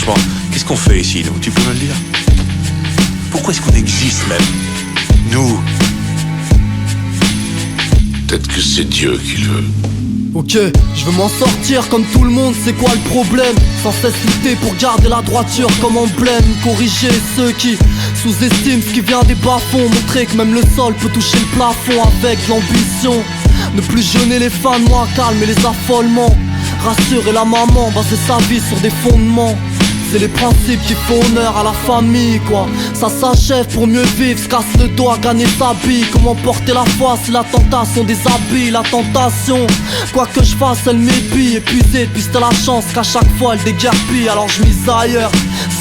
franchement, qu'est-ce qu'on fait ici, nous? Tu peux me le dire? Pourquoi est-ce qu'on existe même? Nous? Peut-être que c'est Dieu qui le veut. Ok, je veux m'en sortir comme tout le monde, c'est quoi le problème? Sans cesse lutter pour garder la droiture comme emblème. Corriger ceux qui sous-estiment ce qui vient des bas-fonds. Montrer que même le sol peut toucher le plafond avec l'ambition. Ne plus jeûner les fans, moi calmer les affolements. Rassurer la maman, baser sa vie sur des fondements. C'est les principes qui font honneur à la famille, quoi. Ça s'achève pour mieux vivre, se casse le doigt, gagner sa vie. Comment porter la foi si la tentation des habits, la tentation. Quoi que je fasse, elle m'épie, épuisée depuis c'était la chance qu'à chaque fois elle déguerpille. Alors je mise ailleurs,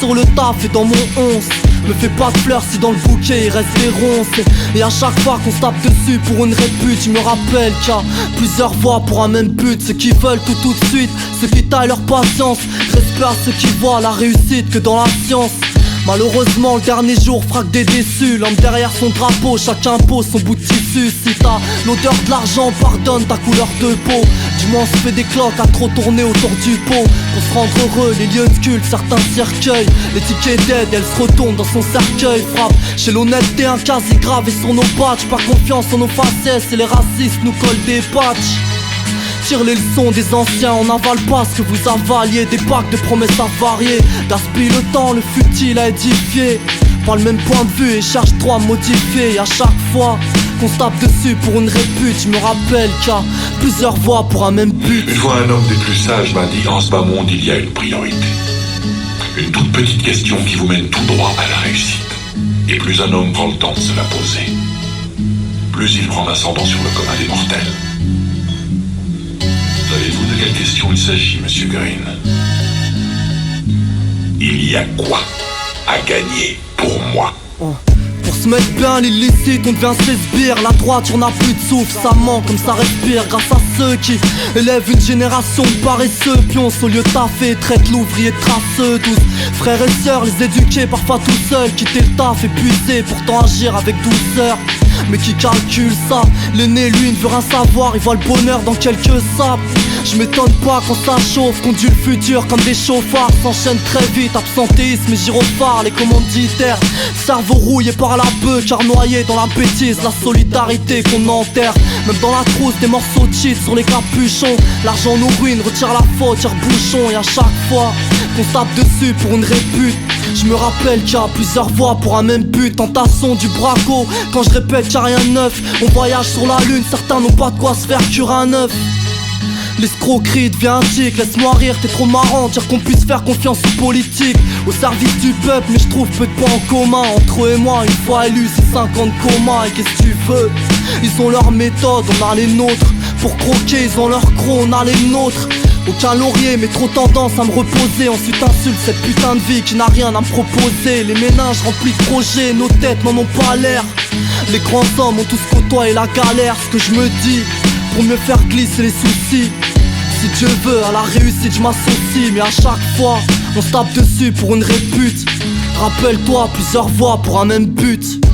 sur le taf et dans mon 11. Me fais pas de fleurs si dans le bouquet il reste des ronces. Et à chaque fois qu'on se tape dessus pour une répute, je me rappelle qu'il y a plusieurs voies pour un même but. Ceux qui veulent tout de suite, ceux qui taillent leur patience. Respect à ceux qui voient la réussite que dans la science. Malheureusement le dernier jour frappe des déçus. L'homme derrière son drapeau, chacun pose son bout de tissu. Si t'as l'odeur de l'argent, pardonne ta couleur de peau. Du moins on se fait des cloques à trop tourner autour du pot. Pour se rendre heureux, les lieux de culte, certains cercueils. L'étiquette d'aide, elle se retourne dans son cercueil. Frappe chez l'honnêteté un quasi gravé sur nos badges. Pas confiance en nos faciès et les racistes nous collent des patchs. Tire les leçons des anciens, on n'avale pas ce que vous avaliez. Des packs de promesses avariées. Gaspille le temps, le futile à édifier. Pas le même point de vue et cherche-toi à modifier. Et à chaque fois qu'on se tape dessus pour une répute, je me rappelle qu'il y a plusieurs voies pour un même but. Une fois un homme des plus sages m'a dit: en ce bas monde il y a une priorité. Une toute petite question qui vous mène tout droit à la réussite. Et plus un homme prend le temps de se la poser, plus il prend l'ascendant sur le commun des mortels. Savez-vous de quelle question il s'agit, Monsieur Green? Il y a quoi à gagner pour moi? Pour se mettre bien l'illicite, on devient ses sbires. La droite, on n'a plus de souffle, ça manque comme ça respire. Grâce à ceux qui élèvent une génération de paresseux. Pionce au lieu de taffer, traite l'ouvrier de traceux. Tous frères et sœurs, les éduquer parfois tout seuls. Quitter le taf, épuisé, pourtant agir avec douceur. Mais qui calcule ça? L'aîné lui ne veut rien savoir, il voit le bonheur dans quelques sapes. Je m'étonne pas quand ça chauffe, conduit le futur comme des chauffards. S'enchaînent très vite, absentéisme et gyrophares. Les commanditaires, cerveau rouillé par la bœuf, car noyé dans la bêtise, la solidarité qu'on enterre. Même dans la trousse, des morceaux de shit sur les capuchons. L'argent nous ruine, retire la faute, tire bouchon. Et à chaque fois qu'on se tape dessus pour une répute, je me rappelle qu'il y a plusieurs voies pour un même but. Tentation du braco, quand je répète qu'il y a rien de neuf. On voyage sur la lune, certains n'ont pas de quoi se faire cuire un œuf. L'escroquerie devient un tic, laisse-moi rire, t'es trop marrant. Dire qu'on puisse faire confiance aux politiques, au service du peuple, mais je trouve peu de points en commun entre eux et moi. Une fois élu, c'est 50 comas, et qu'est-ce que tu veux? Ils ont leur méthode, on a les nôtres. Pour croquer, ils ont leur croc, on a les nôtres. Aucun laurier, mais trop tendance à me reposer. Ensuite insulte cette putain de vie qui n'a rien à me proposer. Les méninges remplis de projets, nos têtes n'en ont pas l'air. Les grands hommes ont tous côtoyé la galère. Ce que je me dis, pour mieux faire glisser les soucis. Si Dieu veut, à la réussite je m'associe. Mais à chaque fois, on se tape dessus pour une répute. Rappelle-toi, plusieurs voies pour un même but.